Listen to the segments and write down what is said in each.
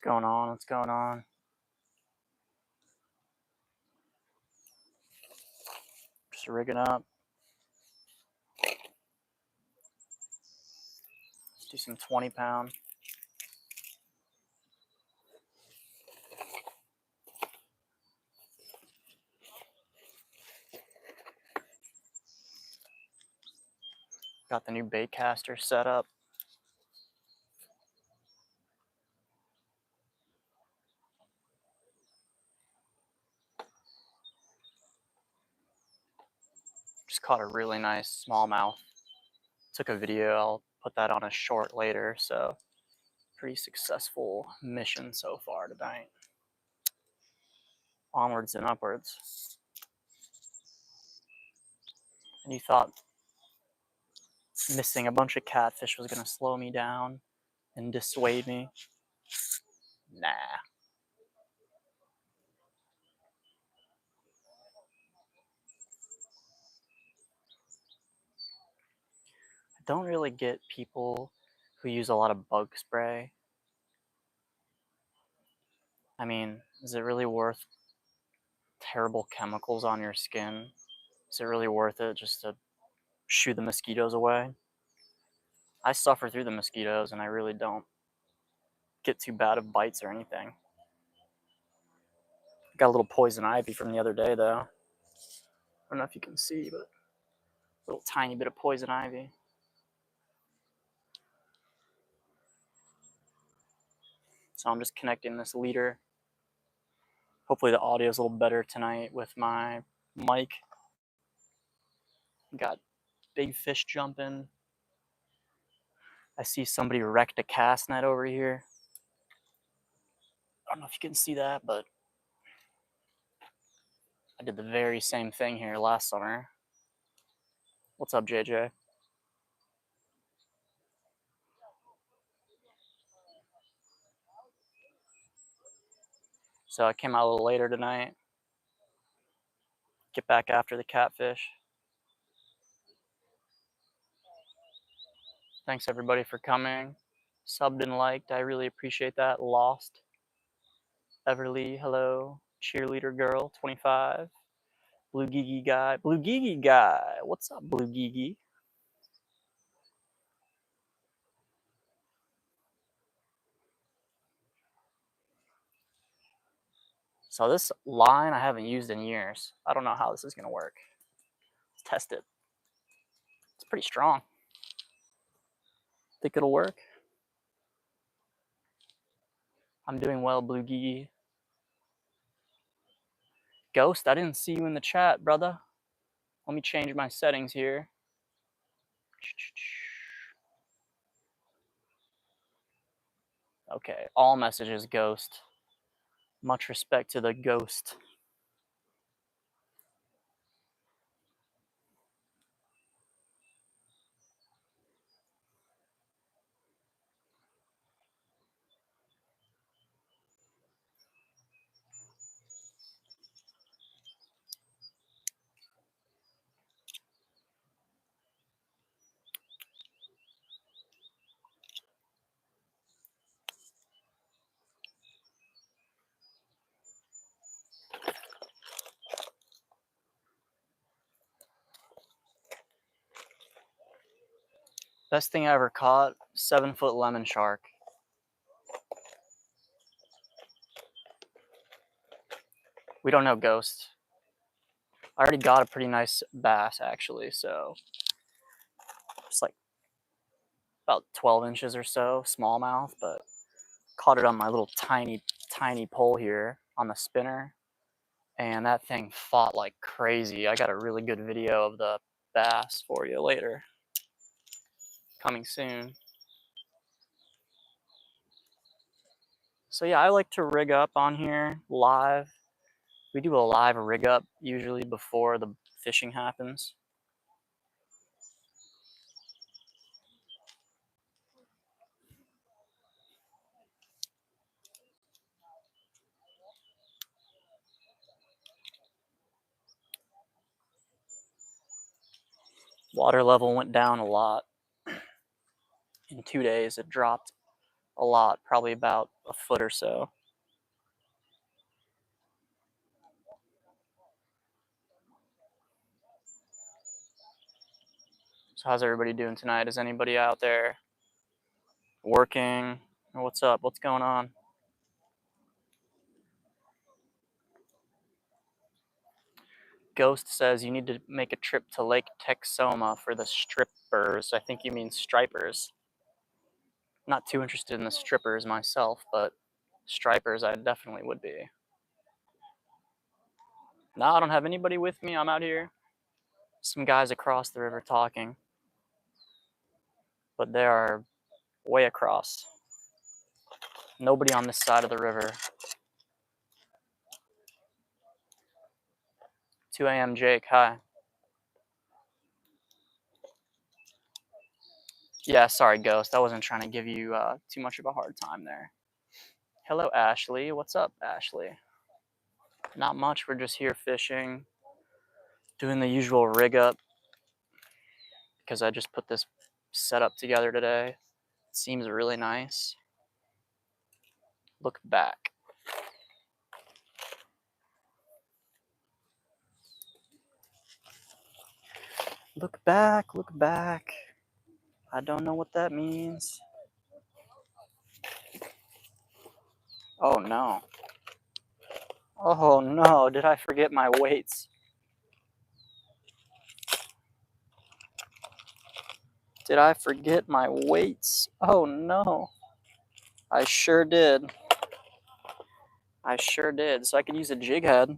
What's going on? What's going on? Just rigging up. Do some 20-pound. Got the new bait caster set up. Just caught a really nice smallmouth. Took a video. I'll put that on a short later. So pretty successful mission so far tonight. Onwards and upwards. And you thought missing a bunch of catfish was going to slow me down and dissuade me? Nah. I don't really get people who use a lot of bug spray. I mean, is it really worth terrible chemicals on your skin? Is it really worth it just to shoo the mosquitoes away? I suffer through the mosquitoes and I really don't get too bad of bites or anything. Got a little poison ivy from the other day though. I don't know if you can see, but a little tiny bit of poison ivy. So I'm just connecting this leader. Hopefully the audio is a little better tonight with my mic. Got big fish jumping. I see somebody wrecked a cast net over here. I don't know if you can see that, but I did the very same thing here last summer. What's up, JJ? So I came out a little later tonight. Get back after the catfish. Thanks everybody for coming. Subbed and liked. I really appreciate that. Lost. Everly, hello. Cheerleader girl, 25. Blue Gigi guy. Blue Gigi guy. What's up, Blue Gigi? So this line I haven't used in years. I don't know how this is going to work. Let's test it. It's pretty strong. Think it'll work? I'm doing well, Blue Gigi. Ghost, I didn't see you in the chat, brother. Let me change my settings here. Okay, all messages ghost. Much respect to the ghost. Best thing I ever caught, 7-foot lemon shark. We don't know ghost. I already got a pretty nice bass actually, so it's like about 12 inches or so, smallmouth, but caught it on my little tiny pole here on the spinner, and that thing fought like crazy. I got a really good video of the bass for you later. Coming soon. So yeah, I like to rig up on here live. We do a live rig up usually before the fishing happens. Water level went down a lot. In 2 days, it dropped a lot, probably about a foot or so. So how's everybody doing tonight? Is anybody out there working? What's up? What's going on? Ghost says you need to make a trip to Lake Texoma for the strippers. I think you mean stripers. Not too interested in the strippers myself, but stripers I definitely would be. No, I don't have anybody with me. I'm out here. Some guys across the river talking, but they are way across. Nobody on this side of the river. 2 a.m. Jake, hi. Yeah, sorry, Ghost. I wasn't trying to give you too much of a hard time there. Hello, Ashley. What's up, Ashley? Not much. We're just here fishing, doing the usual rig up because I just put this setup together today. It seems really nice. Look back. Look back, look back. I don't know what that means. Oh no. Oh no, did I forget my weights? Did I forget my weights? Oh no. I sure did. I sure did. So I could use a jig head.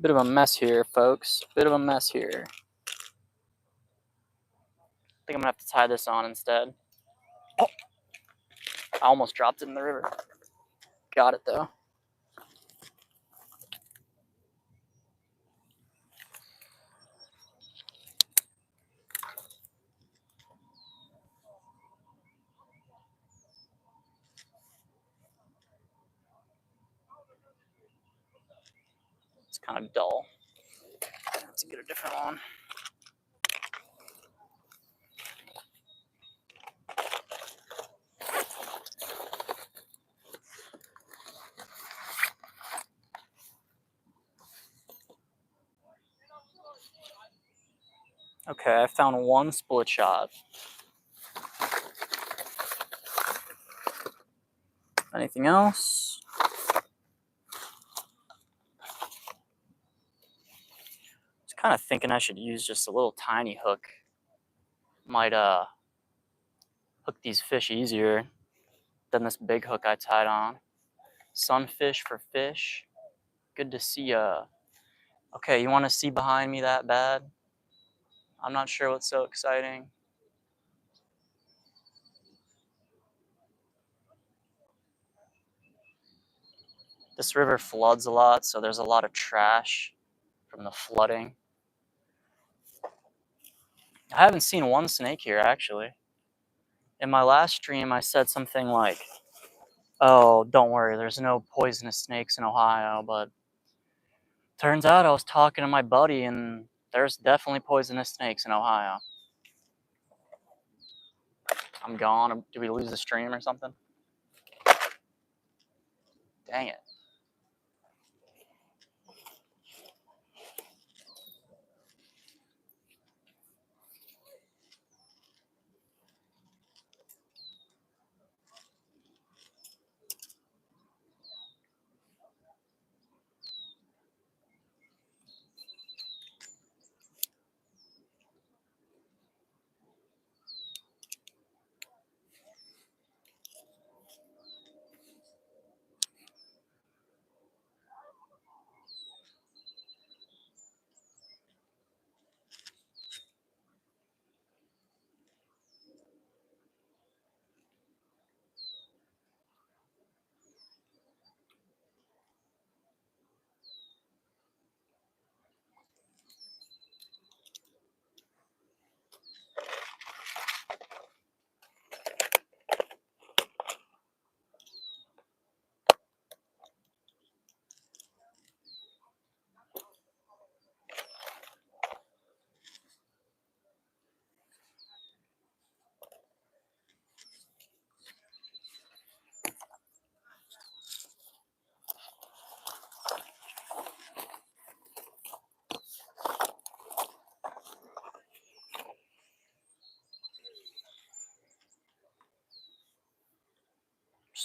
Bit of a mess here, folks. Bit of a mess here. I think I'm gonna have to tie this on instead. Oh, I almost dropped it in the river. Got it though. It's kind of dull. Let's get a different one. Okay, I found one split shot. Anything else? I was kind of thinking I should use just a little tiny hook. Might hook these fish easier than this big hook I tied on. Sunfish for fish. Good to see ya. Okay, you want to see behind me that bad? I'm not sure what's so exciting. This river floods a lot, so there's a lot of trash from the flooding. I haven't seen one snake here, actually. In my last stream, I said something like, oh, don't worry, there's no poisonous snakes in Ohio, but turns out I was talking to my buddy, and there's definitely poisonous snakes in Ohio. I'm gone. Did we lose the stream or something? Dang it.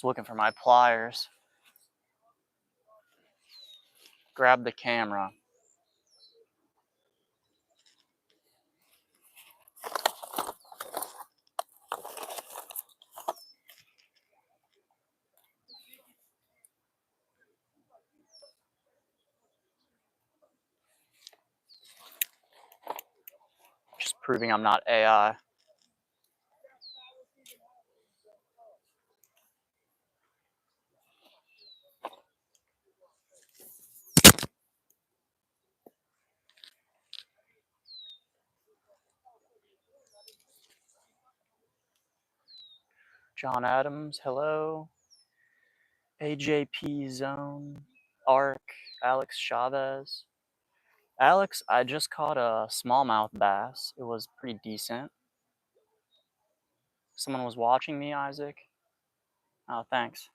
Just looking for my pliers. Grab the camera. Just proving I'm not AI. John Adams, hello. AJP Zone, Arc, Alex Chavez. Alex, I just caught a smallmouth bass. It was pretty decent. Someone was watching me, Isaac. Oh, thanks.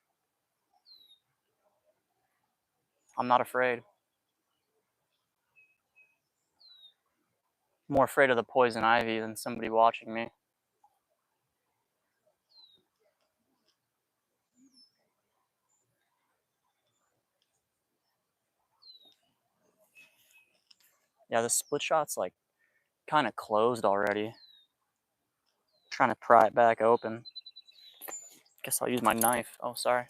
I'm not afraid. I'm more afraid of the poison ivy than somebody watching me. Yeah, the split shot's like kind of closed already. Trying to pry it back open. Guess I'll use my knife. Oh, sorry.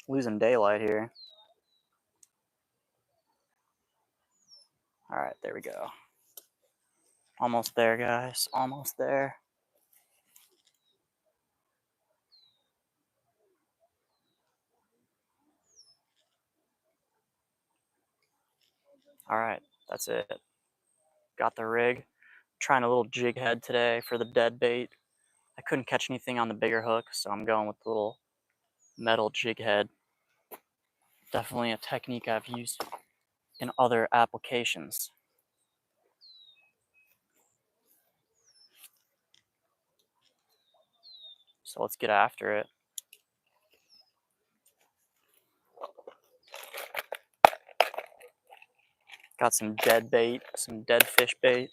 Losing daylight here. All right, there we go. Almost there, guys. Almost there. All right, that's it. Got the rig. Trying a little jig head today for the dead bait. I couldn't catch anything on the bigger hook, so I'm going with the little metal jig head. Definitely a technique I've used in other applications. So let's get after it. Got some dead bait, some dead fish bait.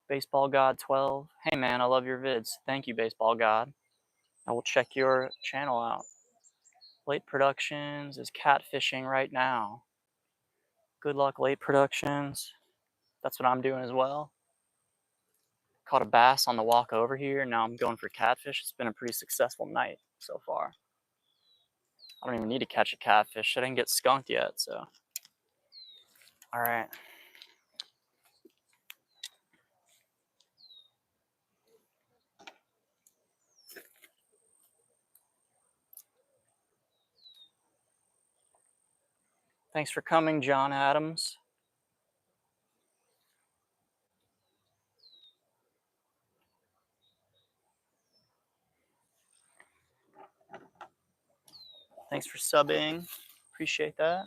Baseball God 12. Hey man, I love your vids. Thank you, Baseball God. I will check your channel out. Late Productions is catfishing right now. Good luck, Late Productions. That's what I'm doing as well. Caught a bass on the walk over here. Now I'm going for catfish. It's been a pretty successful night so far. I don't even need to catch a catfish. I didn't get skunked yet, so. All right. Thanks for coming, John Adams. Thanks for subbing. Appreciate that.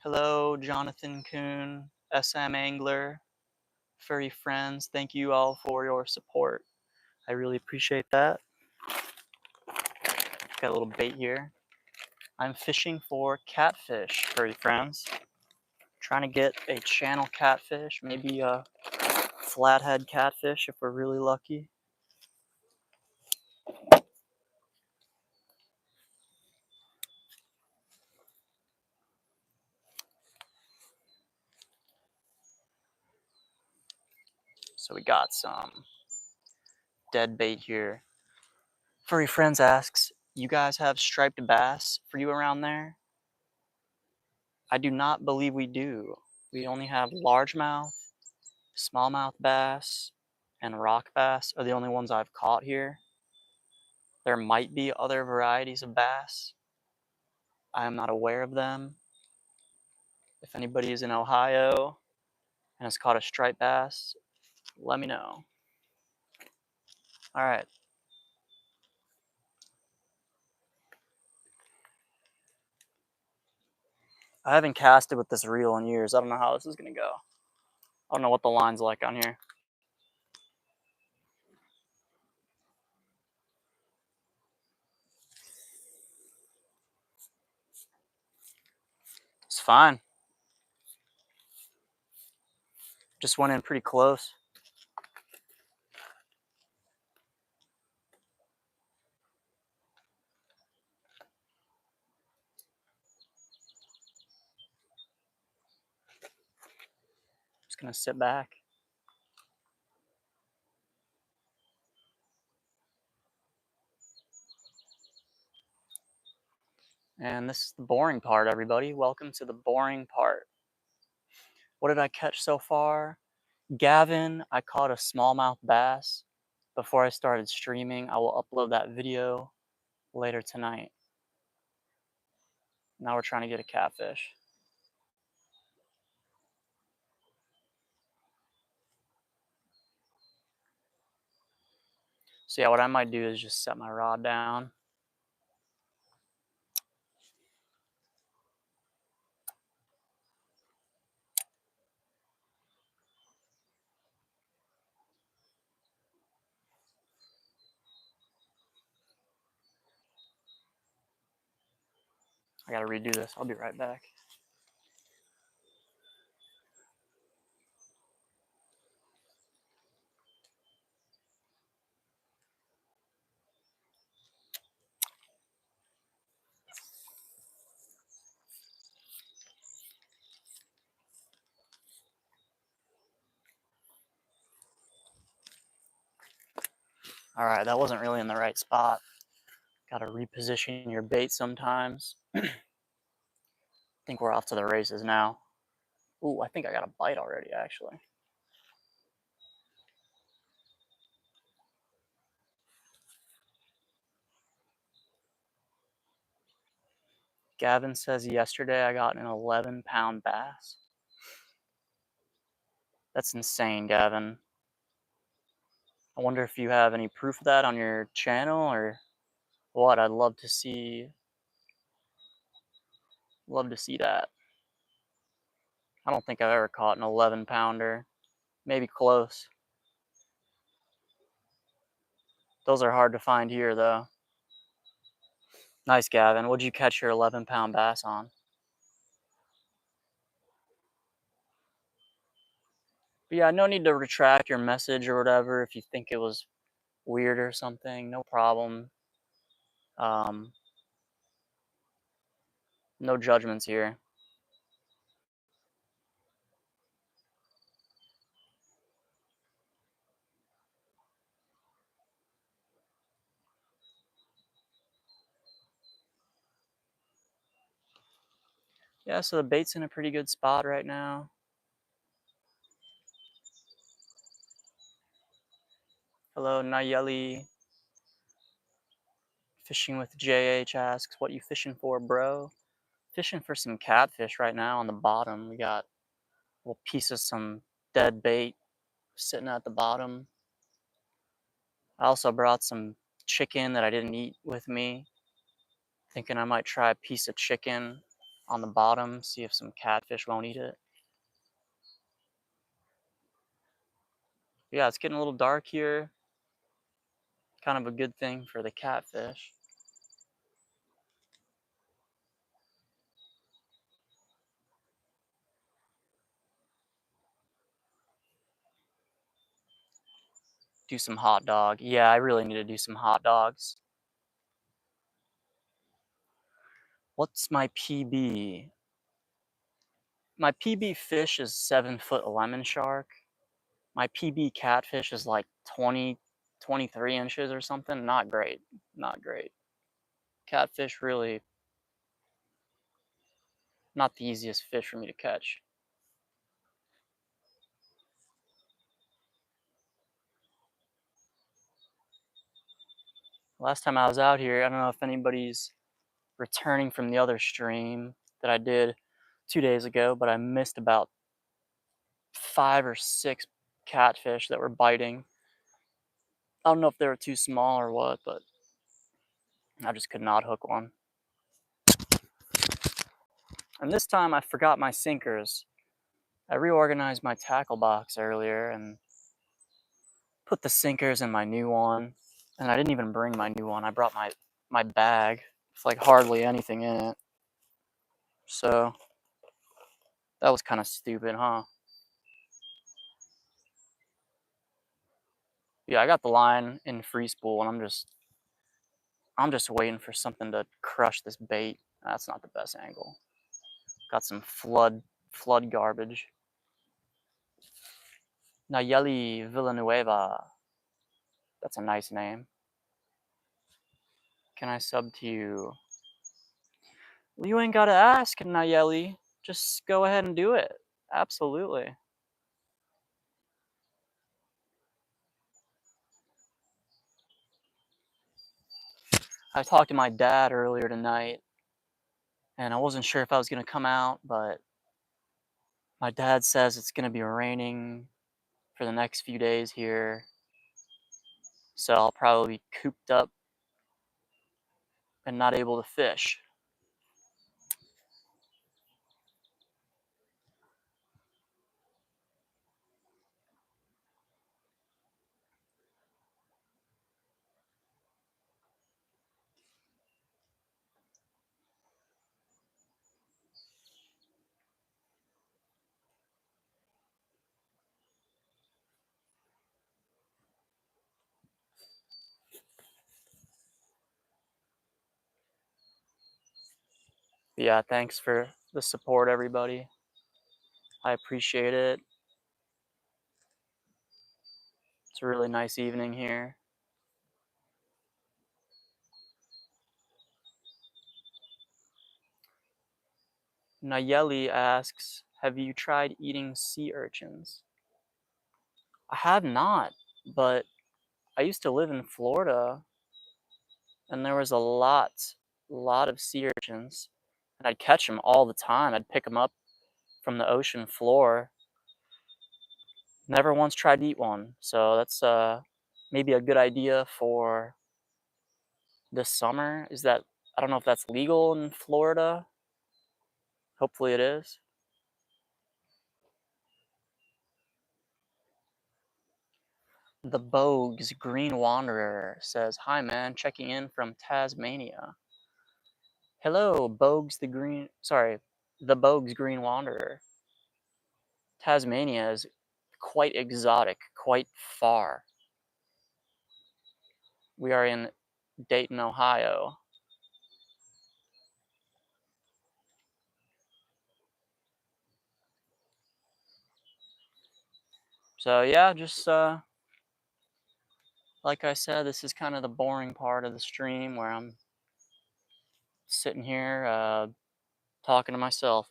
Hello, Jonathan Kuhn, SM Angler, furry friends. Thank you all for your support. I really appreciate that. Got a little bait here. I'm fishing for catfish, furry friends. Trying to get a channel catfish, maybe a flathead catfish if we're really lucky. So we got some dead bait here. Furry Friends asks, you guys have striped bass for you around there? I do not believe we do. We only have largemouth, smallmouth bass, and rock bass are the only ones I've caught here. There might be other varieties of bass. I am not aware of them. If anybody is in Ohio and has caught a striped bass, let me know. All right. I haven't casted with this reel in years. I don't know how this is going to go. I don't know what the line's like on here. fine. Just went in pretty close. Just gonna sit back. And this is the boring part, everybody. Welcome to the boring part. What did I catch so far? Gavin, I caught a smallmouth bass before I started streaming. I will upload that video later tonight. Now we're trying to get a catfish. So yeah, what I might do is just set my rod down. I gotta redo this. I'll be right back. All right, that wasn't really in the right spot. Gotta reposition your bait sometimes. I think we're off to the races now. Ooh, I think I got a bite already, actually. Gavin says yesterday I got an 11-pound bass. That's insane, Gavin. I wonder if you have any proof of that on your channel or what. I'd love to see that. I don't think I've ever caught an 11-pounder. Maybe close. Those are hard to find here, though. Nice, Gavin. What'd you catch your 11-pound bass on? But yeah, no need to retract your message or whatever if you think it was weird or something. No problem. No judgments here. Yeah, so the bait's in a pretty good spot right now. Hello, Nayeli. Fishing with JH asks, what you fishing for, bro? Fishing for some catfish right now on the bottom. We got a little piece of some dead bait sitting at the bottom. I also brought some chicken that I didn't eat with me. Thinking I might try a piece of chicken on the bottom, see if some catfish won't eat it. Yeah, it's getting a little dark here. Kind of a good thing for the catfish. Do some hot dog. Yeah, I really need to do some hot dogs. What's my PB? My PB fish is 7-foot lemon shark. My PB catfish is like 20, 23 inches or something. Not great. Not great. Catfish really not the easiest fish for me to catch. Last time I was out here, I don't know if anybody's returning from the other stream that I did 2 days ago, but I missed about 5 or 6 catfish that were biting. I don't know if they were too small or what, but I just could not hook one. And this time I forgot my sinkers. I reorganized my tackle box earlier and put the sinkers in my new one. And I didn't even bring my new one. I brought my bag. It's like hardly anything in it. So That was kind of stupid, huh? Yeah, I got the line in free spool, and I'm just waiting for something to crush this bait. That's not the best angle. Got some flood garbage. Nayeli Villanueva. That's a nice name. Can I sub to you? Well, you ain't gotta ask, Nayeli. Just go ahead and do it. Absolutely. I talked to my dad earlier tonight, and I wasn't sure if I was gonna come out, but my dad says it's gonna be raining for the next few days here, so I'll probably be cooped up and not able to fish. But yeah, thanks for the support, everybody. I appreciate it. It's a really nice evening here. Nayeli asks, have you tried eating sea urchins? I have not, but I used to live in Florida, and there was a lot of sea urchins, and I'd catch them all the time. I'd pick them up from the ocean floor. Never once tried to eat one, so that's maybe a good idea for this summer. Is that, I don't know if that's legal in Florida. Hopefully it is. The Bogues Green Wanderer says, "Hi man, checking in from Tasmania." Hello, the Bogues Green Wanderer. Tasmania is quite exotic, quite far. We are in Dayton, Ohio. So yeah, just like I said, this is kind of the boring part of the stream where I'm sitting here talking to myself.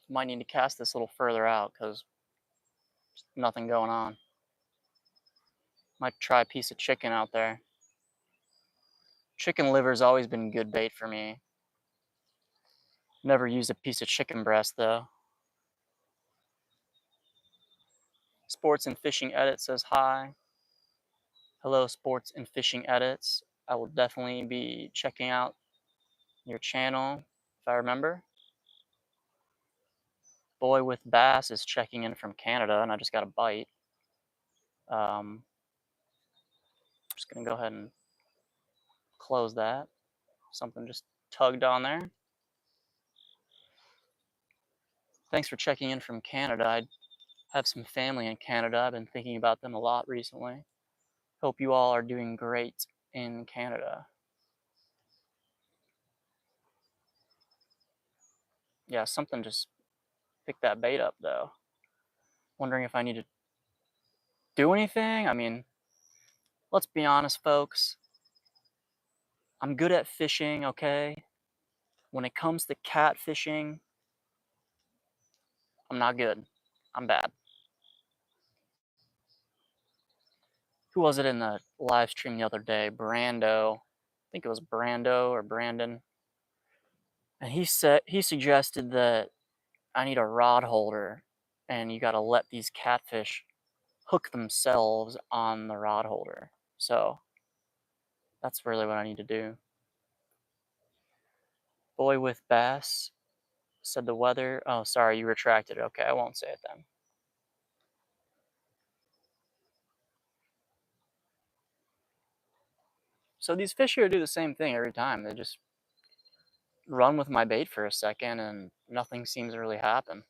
Might need to cast this a little further out because there's nothing going on. Might try a piece of chicken out there. Chicken liver's always been good bait for me. Never used a piece of chicken breast though. Sports and Fishing Edit says hi. Hello, Sports and Fishing Edits. I will definitely be checking out your channel if I remember. Boy with Bass is checking in from Canada, and I just got a bite. I'm just gonna go ahead and close that. Something just tugged on there. Thanks for checking in from Canada. I have some family in Canada. I've been thinking about them a lot recently. Hope you all are doing great in Canada. Yeah, something just picked that bait up though. Wondering if I need to do anything. I mean, let's be honest, folks. I'm good at fishing, okay? When it comes to catfishing, I'm not good. I'm bad. Who was it in the live stream the other day? Brando. I think it was Brando or Brandon. And he suggested that I need a rod holder and you got to let these catfish hook themselves on the rod holder. So that's really what I need to do. Boy with Bass said the weather. Oh, sorry, you retracted it. Okay, I won't say it then. So these fish here do the same thing every time. They just run with my bait for a second and nothing seems to really happen.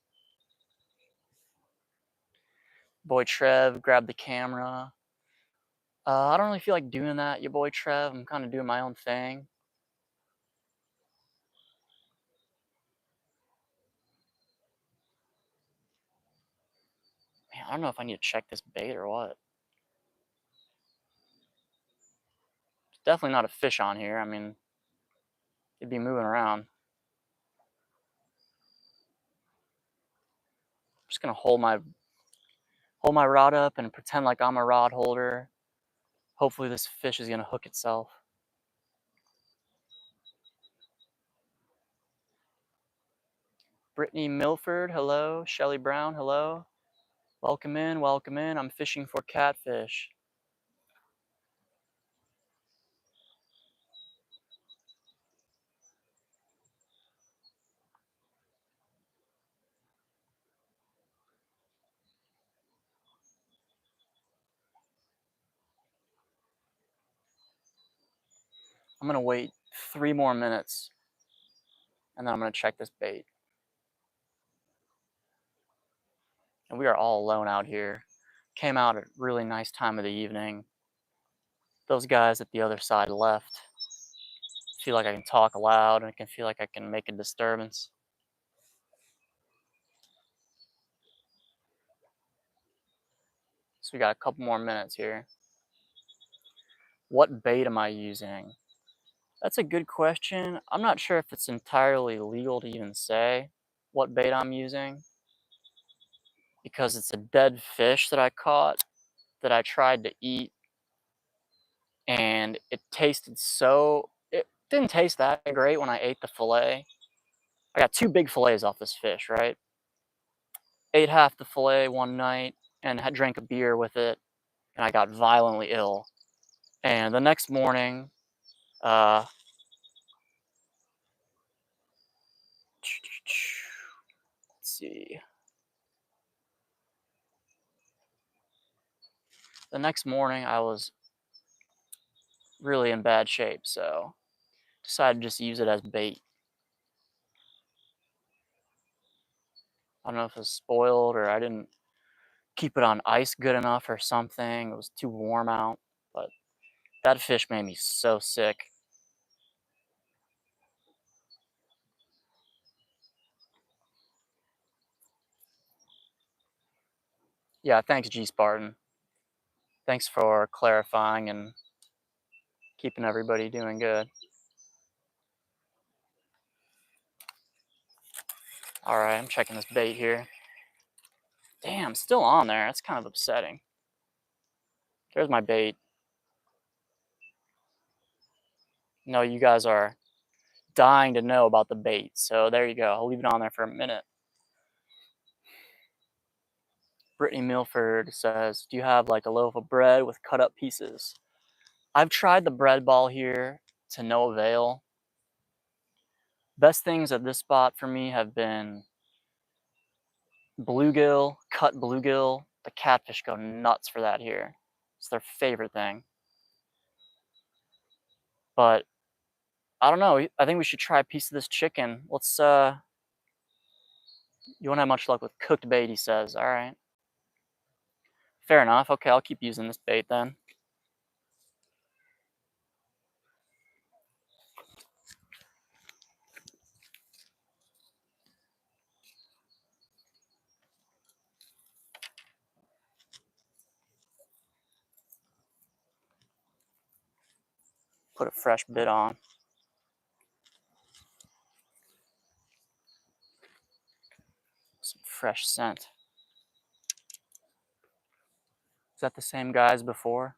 Boy Trev grabbed the camera. I don't really feel like doing that, your boy Trev. I'm kind of doing my own thing. Man, I don't know if I need to check this bait or what. It's definitely not a fish on here. I mean, it'd be moving around. I'm just gonna hold my rod up and pretend like I'm a rod holder. Hopefully this fish is gonna hook itself. Brittany Milford, hello. Shelly Brown, hello. Welcome in, welcome in. I'm fishing for catfish. I'm gonna wait 3 more minutes and then I'm gonna check this bait. And we are all alone out here. Came out at a really nice time of the evening. Those guys at the other side left. Feel like I can talk loud and I can feel like I can make a disturbance. So we got a couple more minutes here. What bait am I using? That's a good question. I'm not sure if it's entirely legal to even say what bait I'm using because it's a dead fish that I caught that I tried to eat and it didn't taste that great when I ate the fillet. I got 2 big fillets off this fish, right? Ate half the fillet one night and had drank a beer with it and I got violently ill. And the next morning, let's see. The next morning, I was really in bad shape, so decided to just use it as bait. I don't know if it was spoiled or I didn't keep it on ice good enough or something. It was too warm out, but that fish made me so sick. Yeah, thanks, G Spartan. Thanks for clarifying and keeping everybody doing good. All right, I'm checking this bait here. Damn, still on there. That's kind of upsetting. There's my bait. No, you guys are dying to know about the bait, so there you go. I'll leave it on there for a minute. Brittany Milford says, do you have like a loaf of bread with cut up pieces? I've tried the bread ball here to no avail. Best things at this spot for me have been bluegill, cut bluegill. The catfish go nuts for that here. It's their favorite thing. But I don't know. I think we should try a piece of this chicken. Let's you won't have much luck with cooked bait, he says. All right. Fair enough. Okay, I'll keep using this bait then. Put a fresh bit on. Some fresh scent. Is that the same guy as before?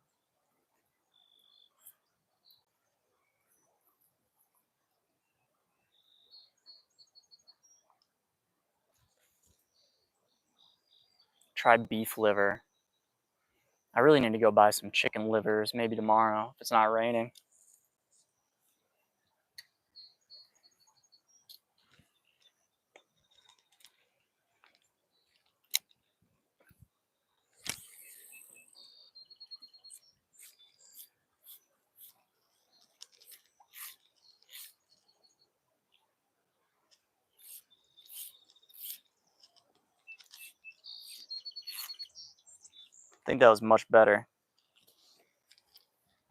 Tried beef liver. I really need to go buy some chicken livers, maybe tomorrow if it's not raining. think that was much better.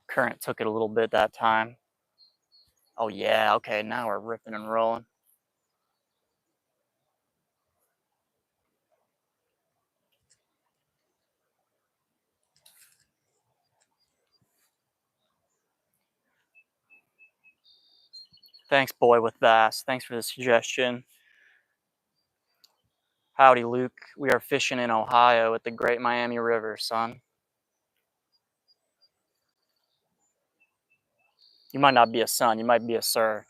Current took it a little bit that time. Oh yeah, okay, now we're ripping and rolling. Thanks, boy with bass. Thanks for the suggestion. Howdy, Luke. We are fishing in Ohio at the Great Miami River, son. You might not be a son, you might be a sir.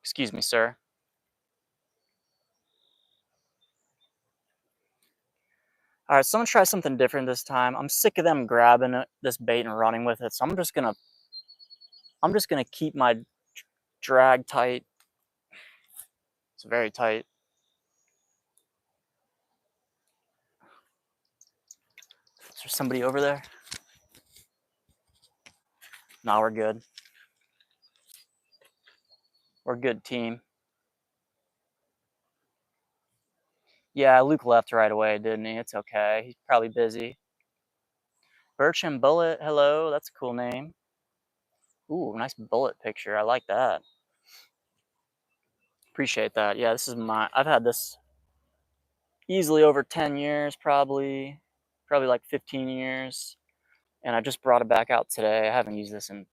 Excuse me, sir. All right, so I'm gonna try something different this time. I'm sick of them grabbing this bait and running with it, so I'm just gonna keep my drag tight. It's very tight. Is there somebody over there? No, we're good. We're a good team. Yeah, Luke left right away, didn't he? It's okay. He's probably busy. Birch and Bullet, hello. That's a cool name. Ooh, nice bullet picture. I like that. Appreciate that. Yeah, this is I've had this easily over 10 years, probably like 15 years. And I just brought it back out today. I haven't used this in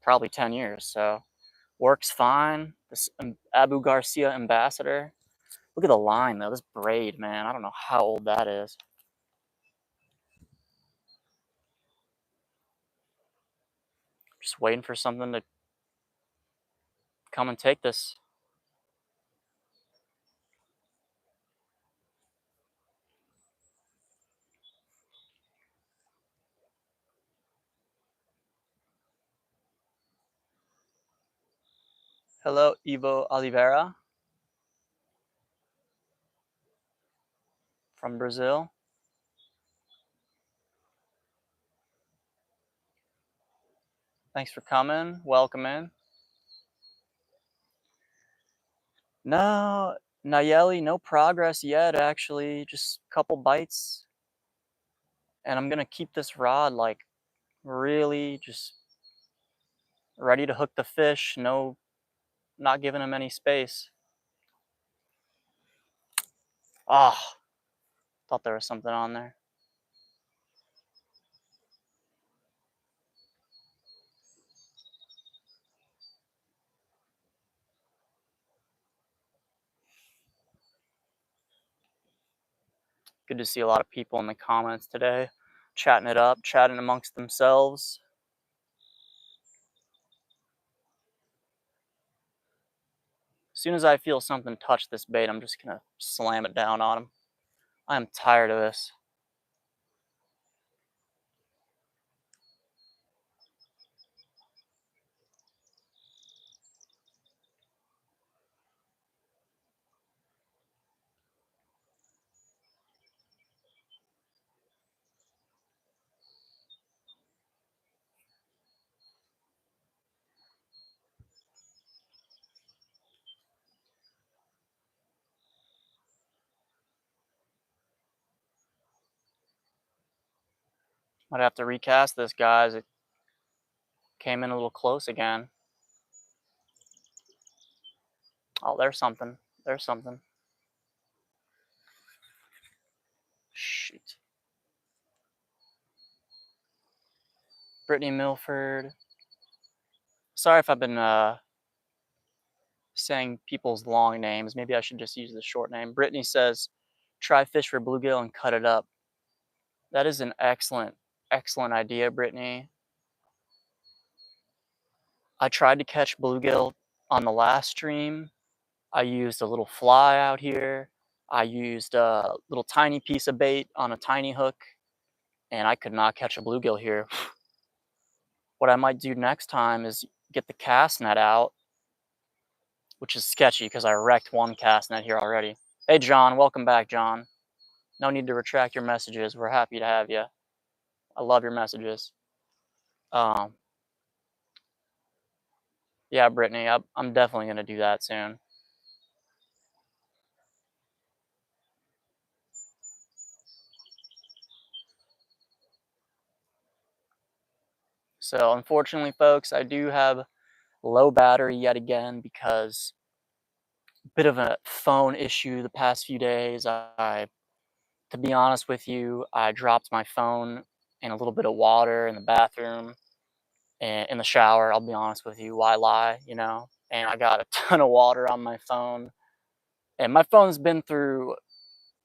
probably 10 years, so works fine. This Abu Garcia Ambassador. Look at the line though, this braid, man. I don't know how old that is. Just waiting for something to come and take this. Hello, Ivo Oliveira from Brazil. Thanks for coming. Welcome in. No, Nayeli, no progress yet, actually. Just a couple bites. And I'm going to keep this rod like really just ready to hook the fish. No, not giving him any space. Ah, oh, thought there was something on there. Good to see a lot of people in the comments today, chatting it up, chatting amongst themselves. As soon as I feel something touch this bait, I'm just gonna slam it down on him. I am tired of this. Might have to recast this, guys. It came in a little close again. Oh, there's something. There's something. Shoot. Brittany Milford. Sorry if I've been saying people's long names. Maybe I should just use the short name. Brittany says, try fish for bluegill and cut it up. That is an excellent, excellent idea, Brittany. I tried to catch bluegill on the last stream. I used a little fly out here. I used a little tiny piece of bait on a tiny hook, and I could not catch a bluegill here. What I might do next time is get the cast net out, which is sketchy because I wrecked one cast net here already. Hey, John, welcome back, John. No need to retract your messages. We're happy to have you. I love your messages. Yeah, Brittany, I'm definitely going to do that soon. So unfortunately, folks, I do have low battery yet again because a bit of a phone issue the past few days. To be honest with you, I dropped my phone in a little bit of water in the bathroom and in the shower. I'll be honest with you, why lie, you know? And I got a ton of water on my phone, and my phone's been through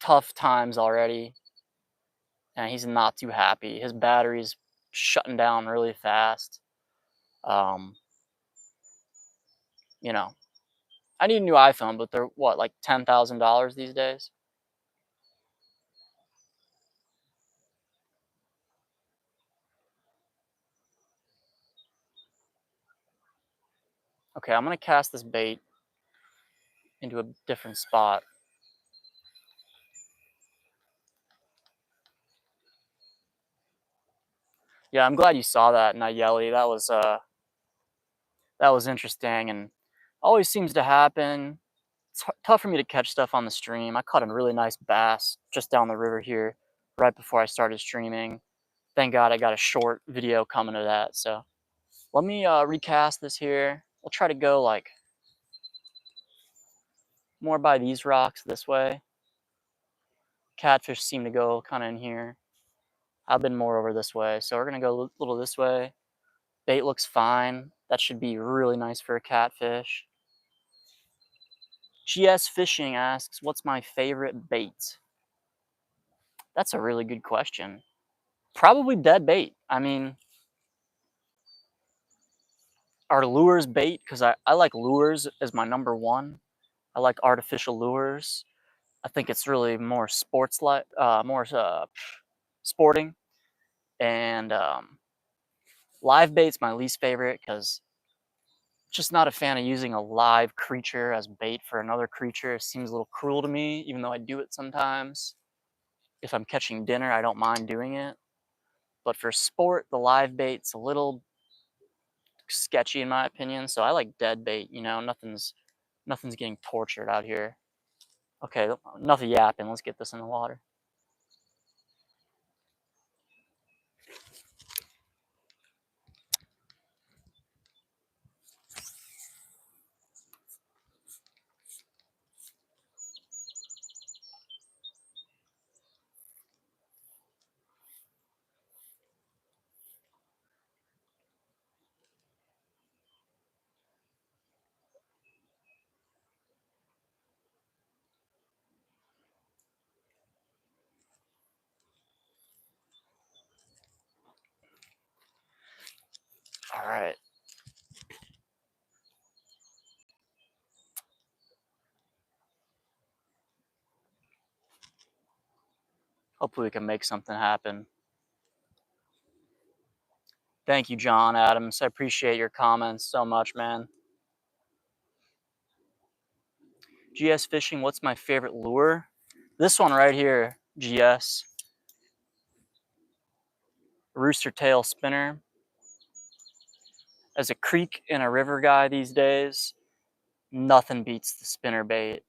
tough times already, and he's not too happy. His battery's shutting down really fast. Um, you know, I need a new iPhone, but they're what, like $10,000 these days? Okay, I'm gonna cast this bait into a different spot. Yeah, I'm glad you saw that, Nayeli. That was interesting and always seems to happen. It's tough for me to catch stuff on the stream. I caught a really nice bass just down the river here right before I started streaming. Thank God I got a short video coming to that. So let me recast this here. We'll try to go like more by these rocks this way. Catfish seem to go kind of in here. I've been more over this way. So we're going to go a little this way. Bait looks fine. That should be really nice for a catfish. GS Fishing asks, what's my favorite bait? That's a really good question. Probably dead bait. I mean, are lures bait? Because I like lures as my number one. I like artificial lures. I think it's really more sports like, more sporting. And live bait's my least favorite because just not a fan of using a live creature as bait for another creature. It seems a little cruel to me, even though I do it sometimes. If I'm catching dinner, I don't mind doing it. But for sport, the live bait's a little sketchy in my opinion. So I like dead bait. You know, nothing's getting tortured out here. Okay, enough of yapping. Let's get this in the water. All right. Hopefully we can make something happen. Thank you, John Adams. I appreciate your comments so much, man. GS Fishing, what's my favorite lure? This one right here, GS. Rooster tail spinner. As a creek and a river guy these days, nothing beats the spinner bait.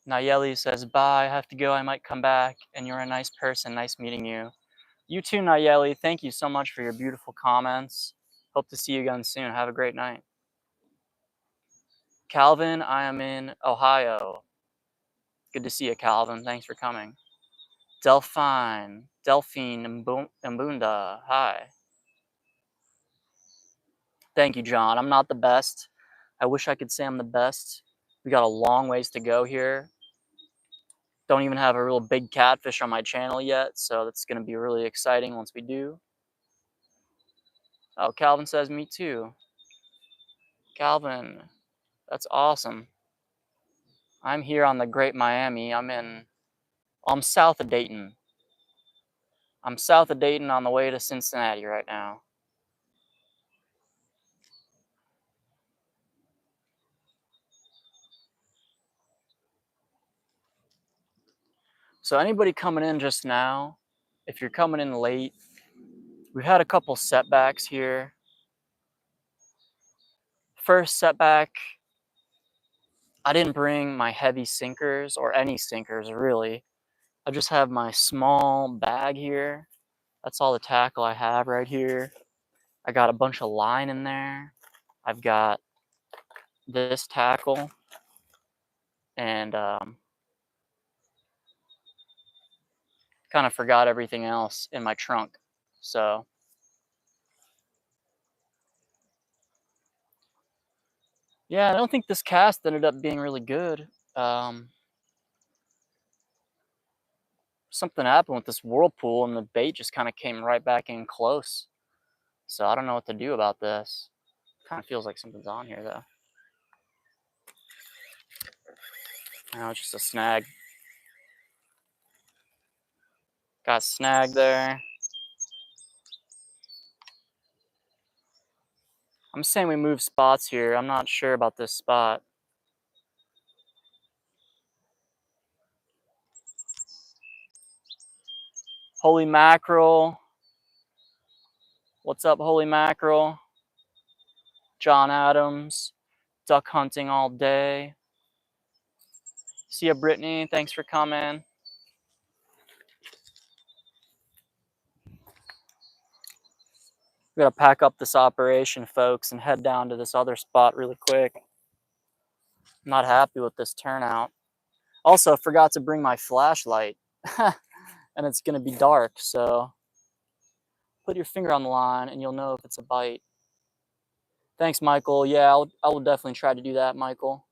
Nayeli says, bye, I have to go, I might come back, and you're a nice person, nice meeting you. You too, Nayeli, thank you so much for your beautiful comments. Hope to see you again soon, have a great night. Calvin, I am in Ohio. Good to see you, Calvin, thanks for coming. Delphine Mbunda, hi. Thank you, John, I'm not the best. I wish I could say I'm the best. We got a long ways to go here. Don't even have a real big catfish on my channel yet, so that's going to be really exciting once we do. Oh, Calvin says me too. Calvin, that's awesome. I'm here on the Great Miami. I'm south of Dayton. I'm south of Dayton on the way to Cincinnati right now. So anybody coming in just now, if you're coming in late, we've had a couple setbacks here. First setback, I didn't bring my heavy sinkers or any sinkers really. I just have my small bag here. That's all the tackle I have right here. I got a bunch of line in there. I've got this tackle and kind of forgot everything else in my trunk. So yeah, I don't think this cast ended up being really good. Um, Something happened with this whirlpool and the bait just kind of came right back in close. So I don't know what to do about this. Kind of feels like something's on here though. No, it's just a snag. Got snag there. I'm saying we move spots here. I'm not sure about this spot. Holy mackerel. What's up, holy mackerel? John Adams. Duck hunting all day. See ya, Brittany. Thanks for coming. We gotta pack up this operation, folks, and head down to this other spot really quick. I'm not happy with this turnout. Also, forgot to bring my flashlight. And it's gonna be dark, so put your finger on the line and you'll know if it's a bite. Thanks, Michael. Yeah, I will definitely try to do that, Michael.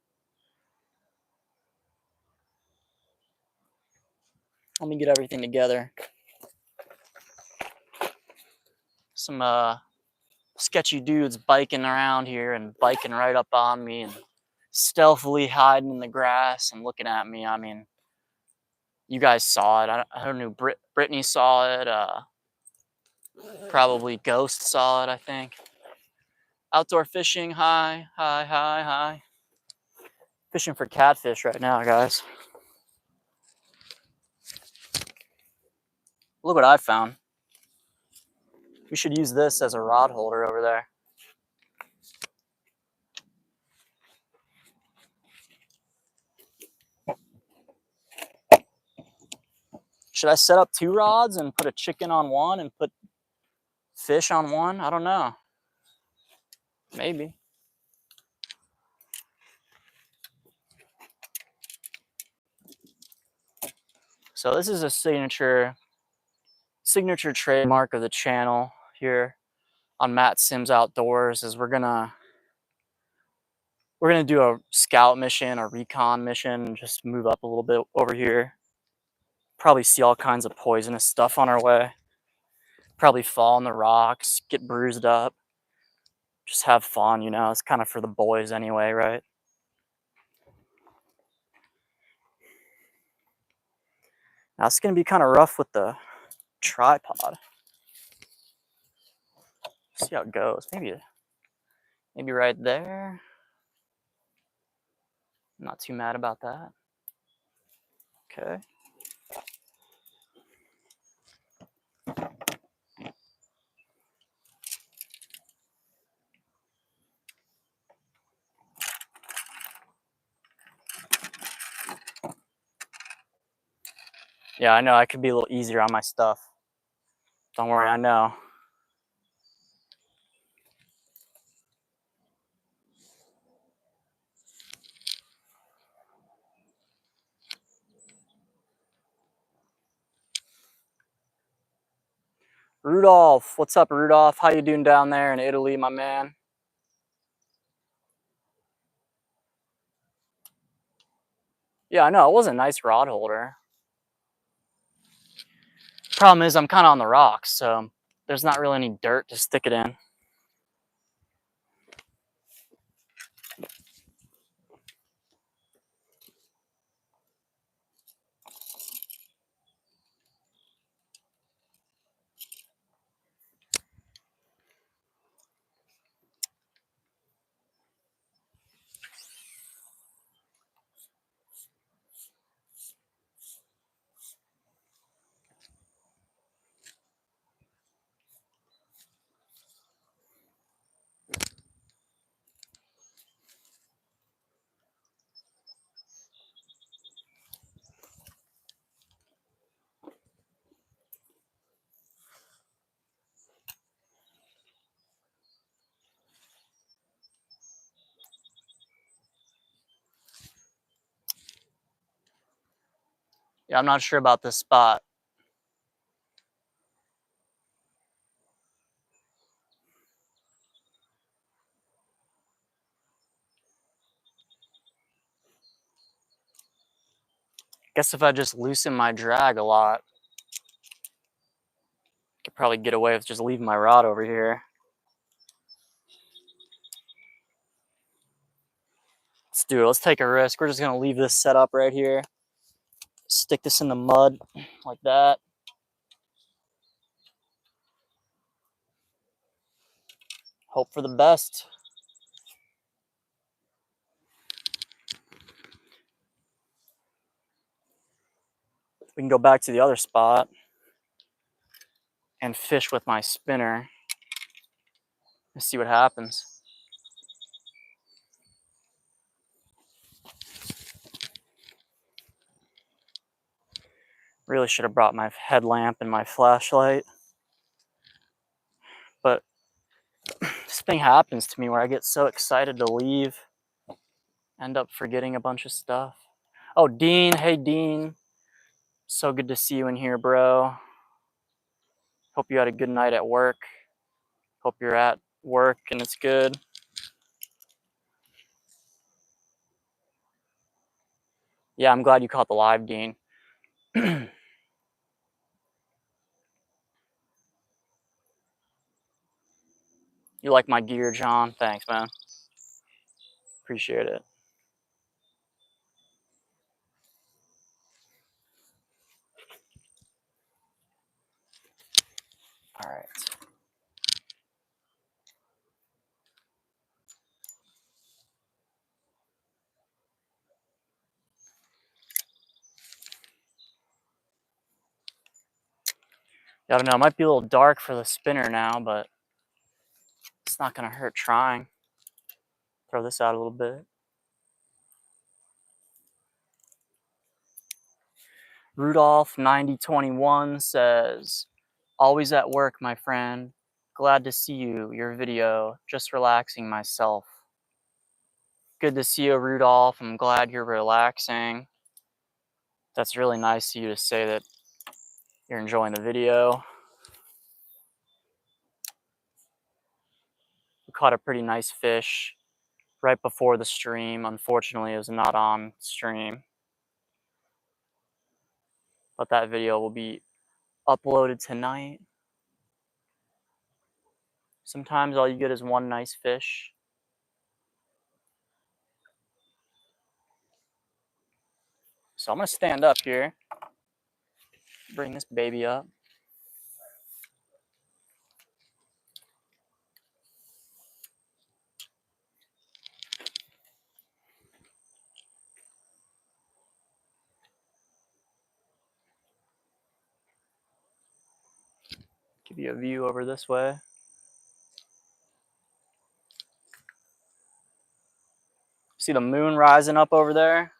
Let me get everything together. Some sketchy dudes biking around here and biking right up on me and stealthily hiding in the grass and looking at me. I mean, you guys saw it. I don't know. Brittany saw it. Probably Ghost saw it, I think. Outdoor fishing. Hi, hi, hi, hi. Fishing for catfish right now, guys. Look what I found. We should use this as a rod holder over there. Should I set up 2 rods and put a chicken on one and put fish on one? I don't know. Maybe. So this is a signature trademark of the channel here on Matt Sims Outdoors. Is we're gonna do a scout mission, a recon mission, and just move up a little bit over here. Probably see all kinds of poisonous stuff on our way. Probably fall on the rocks, get bruised up. Just have fun, you know. It's kind of for the boys anyway, right? Now it's gonna be kind of rough with the tripod. See how it goes. Maybe right there. Not too mad about that. Okay. Yeah, I know I could be a little easier on my stuff. Don't worry, I know. Rudolph, what's up, Rudolph? How you doing down there in Italy, my man? Yeah, I know, it was a nice rod holder. Problem is I'm kind of on the rocks, so there's not really any dirt to stick it in. Yeah, I'm not sure about this spot. Guess if I just loosen my drag a lot, I could probably get away with just leaving my rod over here. Let's do it. Let's take a risk. We're just gonna leave this set up right here. Stick this in the mud like that. Hope for the best. We can go back to the other spot and fish with my spinner and see what happens. Really should have brought my headlamp and my flashlight. But this thing happens to me where I get so excited to leave, end up forgetting a bunch of stuff. Oh, Dean. Hey, Dean. So good to see you in here, bro. Hope you had a good night at work. Hope you're at work and it's good. Yeah, I'm glad you caught the live, Dean. You like my gear, John? Thanks, man. Appreciate it. All right. I don't know. It might be a little dark for the spinner now, but it's not going to hurt trying. Throw this out a little bit. Rudolph 9021 says, always at work, my friend. Glad to see you. Your video. Just relaxing myself. Good to see you, Rudolph. I'm glad you're relaxing. That's really nice of you to say that you're enjoying the video. We caught a pretty nice fish right before the stream. Unfortunately, it was not on stream. But that video will be uploaded tonight. Sometimes all you get is one nice fish. So I'm going to stand up here, bring this baby up. Give you a view over this way. See the moon rising up over there?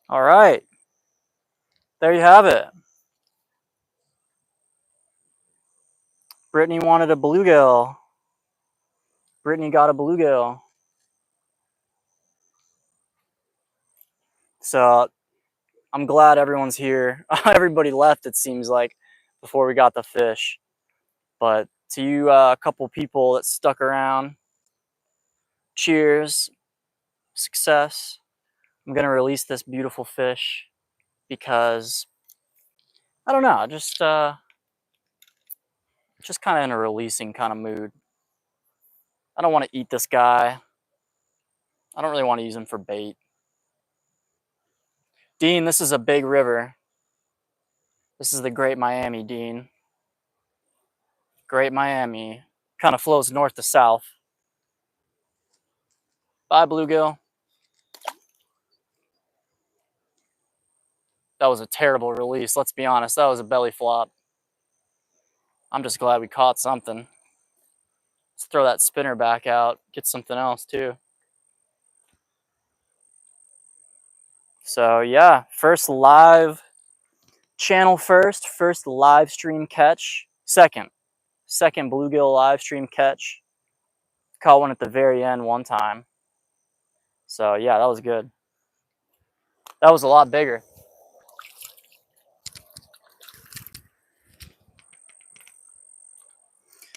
All right. There you have it. Brittany wanted a bluegill. Brittany got a bluegill. So I'm glad everyone's here. Everybody left, it seems like, before we got the fish. But to you, couple people that stuck around, cheers, success. I'm gonna release this beautiful fish because I don't know, just kind of in a releasing kind of mood. I don't want to eat this guy. I don't really want to use him for bait. Dean, this is a big river. This is the Great Miami, Dean. Great Miami. Kind of flows north to south. Bye, bluegill. That was a terrible release. Let's be honest. That was a belly flop. I'm just glad we caught something. Let's throw that spinner back out. Get something else, too. So, yeah. First live channel first live stream catch. Second bluegill live stream catch. Caught one at the very end one time. So yeah, that was good. That was a lot bigger.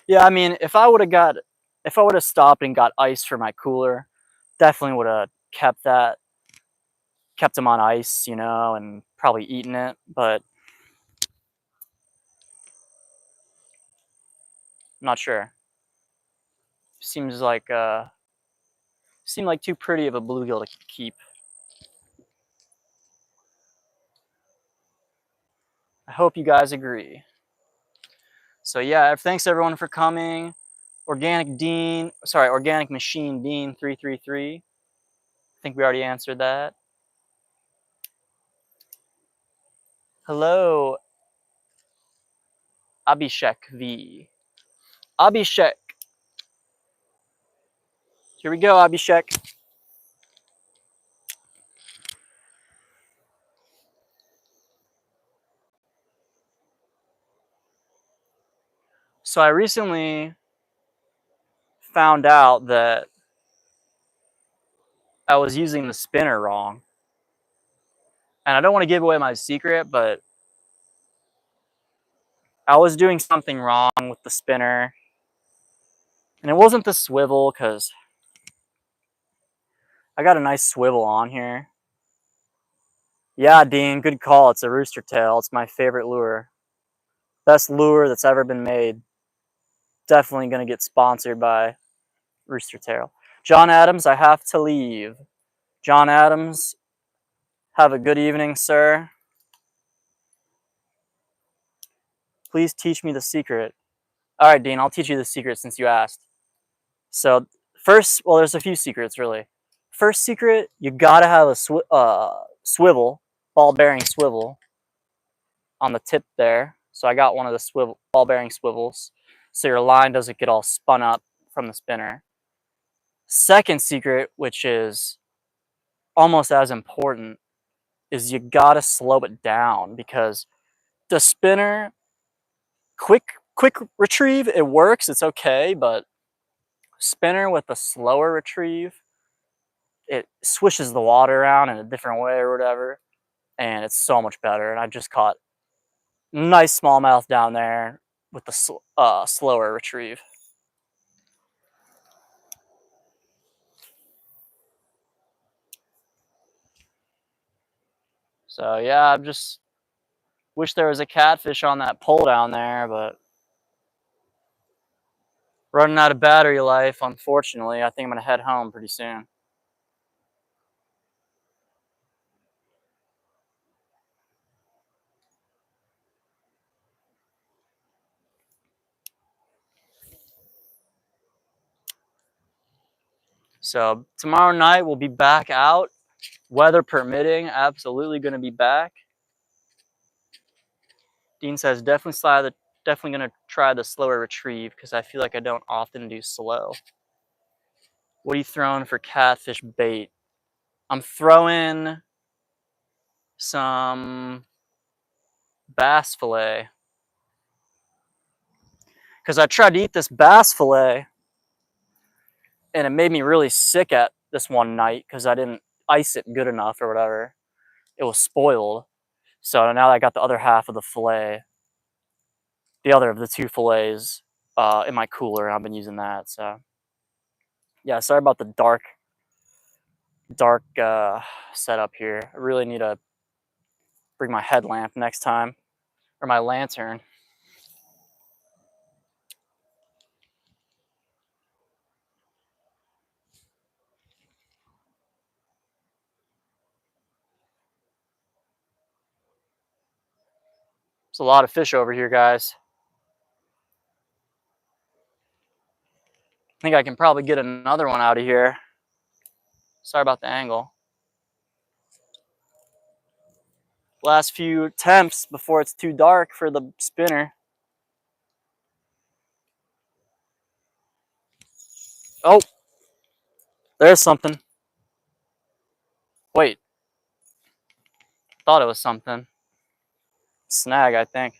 Yeah, I mean, if I would have stopped and got ice for my cooler, definitely would have kept them on ice, you know, and probably eaten it. But I'm not sure. Seemed like too pretty of a bluegill to keep. I hope you guys agree. So yeah, thanks everyone for coming. Organic Machine Dean 333. I think we already answered that. Hello, Abhishek V. Abhishek. Here we go, Abhishek. So I recently found out that I was using the spinner wrong. And I don't want to give away my secret, but I was doing something wrong with the spinner. And it wasn't the swivel, because I got a nice swivel on here. Yeah, Dean, good call. It's a rooster tail. It's my favorite lure. Best lure that's ever been made. Definitely going to get sponsored by Rooster Tail. John Adams, I have to leave. John Adams, have a good evening, sir. Please teach me the secret. All right, Dean, I'll teach you the secret since you asked. So first, well, there's a few secrets, really. First secret, you gotta have a swivel, ball bearing swivel on the tip there. So I got one of the ball bearing swivels, so your line doesn't get all spun up from the spinner. Second secret, which is almost as important, is you gotta slow it down, because the spinner, quick retrieve, it works, it's okay, but spinner with a slower retrieve, it swishes the water around in a different way or whatever, and it's so much better. And I just caught nice smallmouth down there with the slower retrieve. So yeah, I just wish there was a catfish on that pole down there, but running out of battery life, unfortunately. I think I'm gonna head home pretty soon. So tomorrow night we'll be back out, weather permitting. Absolutely going to be back. Dean says definitely going to try the slower retrieve, because I feel like I don't often do slow. What are you throwing for catfish bait? I'm throwing some bass fillet, because I tried to eat this bass fillet and it made me really sick at this one night because I didn't ice it good enough or whatever. It was spoiled. So now I got the other half of the fillet, the other of the two fillets, in my cooler, and I've been using that. So yeah, sorry about the dark setup here. I really need to bring my headlamp next time, or my lantern. There's a lot of fish over here, guys. I think I can probably get another one out of here. Sorry about the angle. Last few attempts before it's too dark for the spinner. Oh, there's something. Wait, thought it was something. Snag, I think.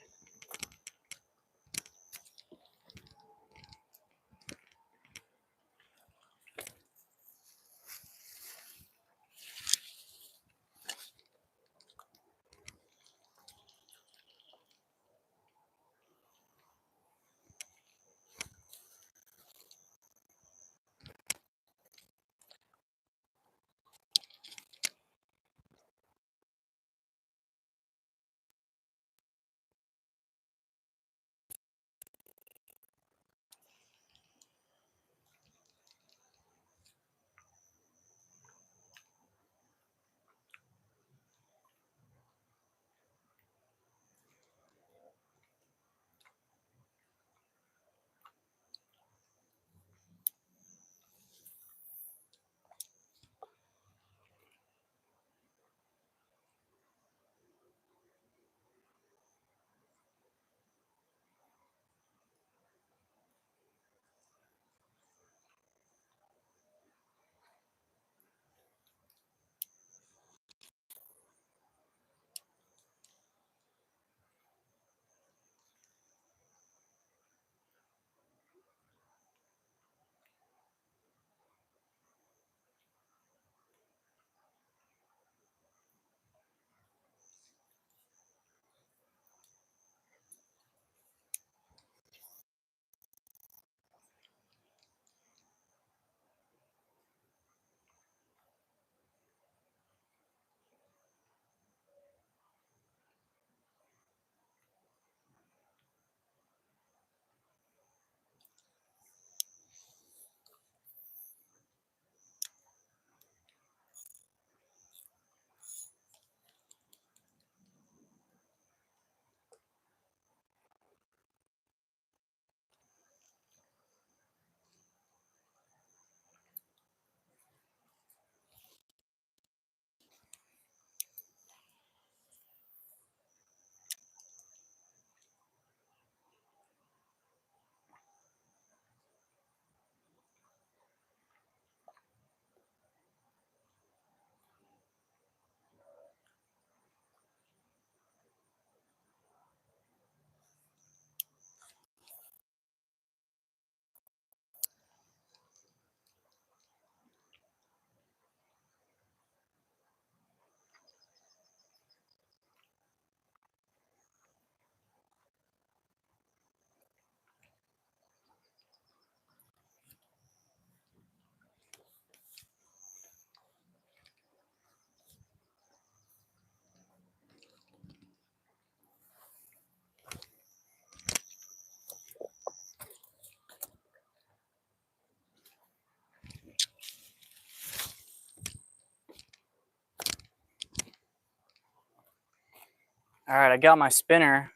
All right, I got my spinner.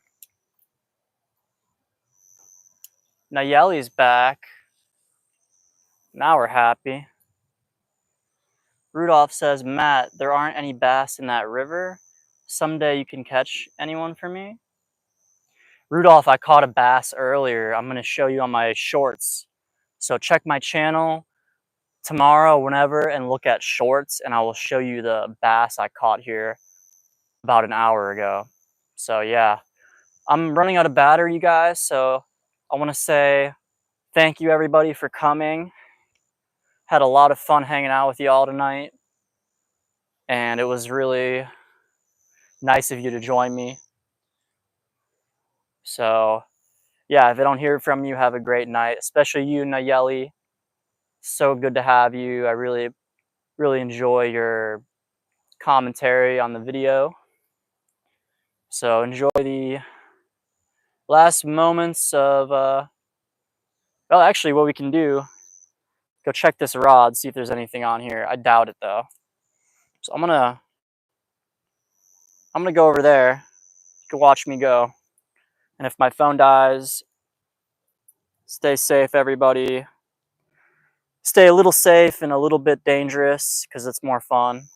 Nayeli's back. Now we're happy. Rudolph says, Matt, there aren't any bass in that river. Someday you can catch anyone for me. Rudolph, I caught a bass earlier. I'm going to show you on my shorts. So check my channel tomorrow, whenever, and look at shorts, and I will show you the bass I caught here about an hour ago. So yeah, I'm running out of battery, you guys. So I want to say thank you everybody for coming. Had a lot of fun hanging out with y'all tonight, and it was really nice of you to join me. So yeah, if I don't hear from you, have a great night, especially you, Nayeli. So good to have you. I really enjoy your commentary on the video. So enjoy the last moments of, well, actually what we can do, go check this rod, see if there's anything on here. I doubt it though. So I'm gonna go over there. You can watch me go. And if my phone dies, stay safe, everybody. Stay a little safe and a little bit dangerous because it's more fun.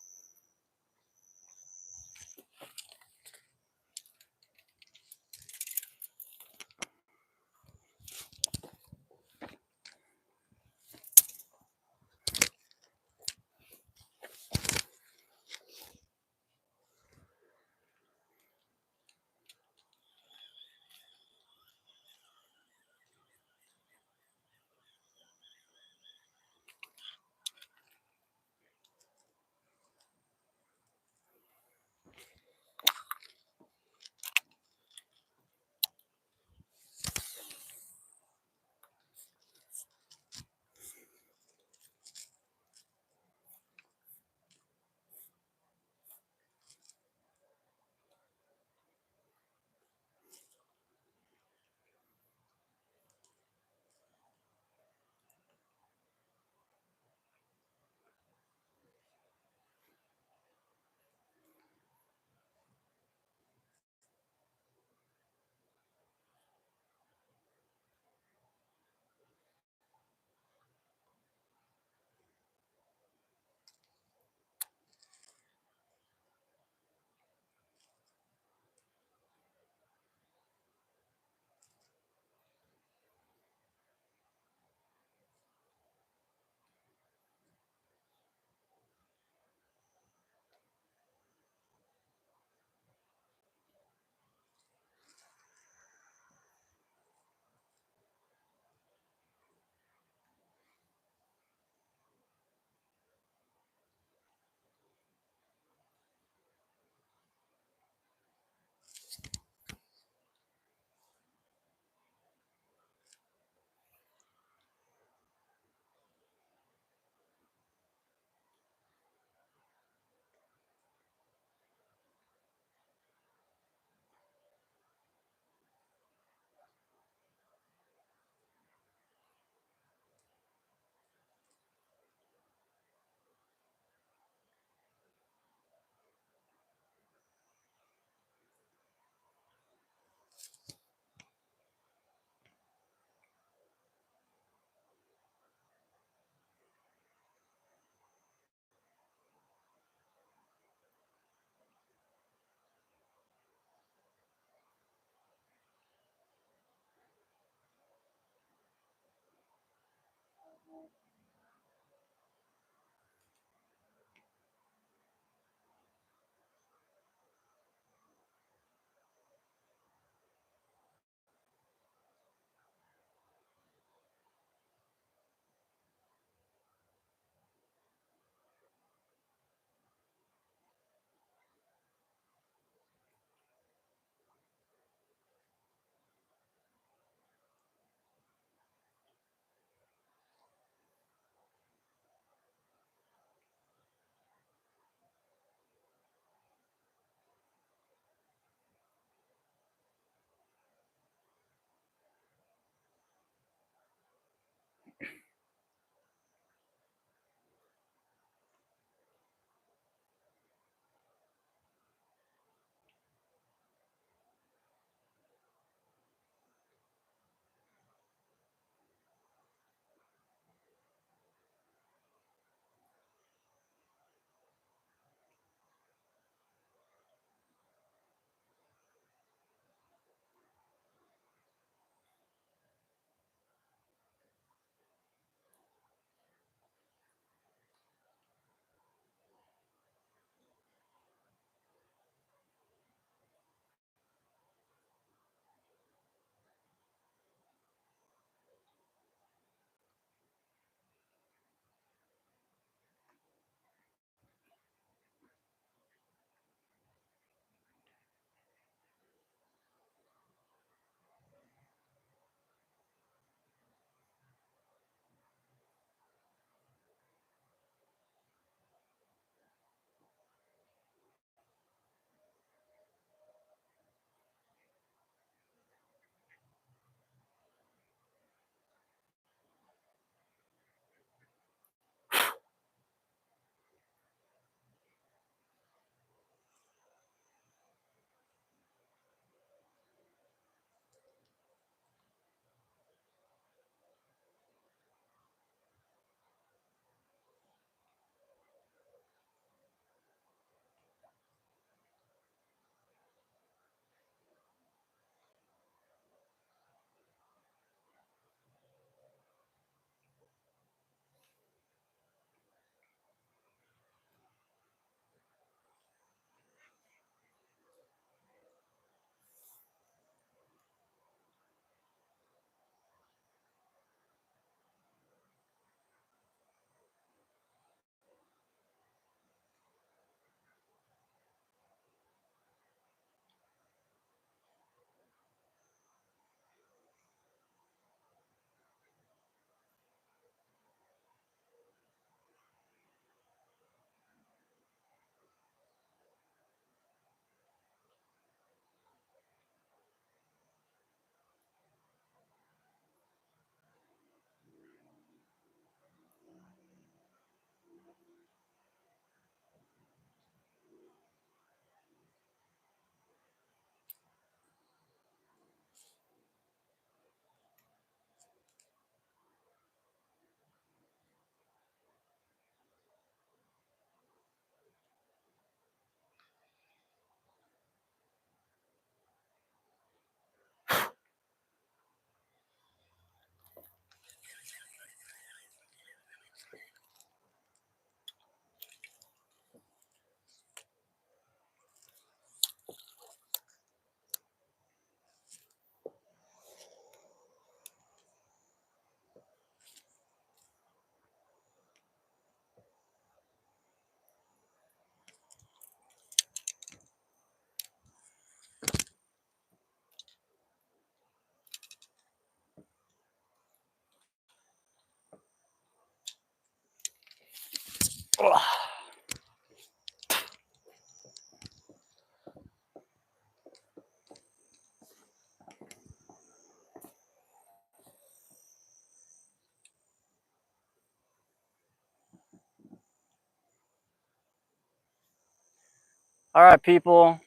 All right, people.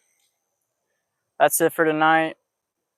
That's it for tonight.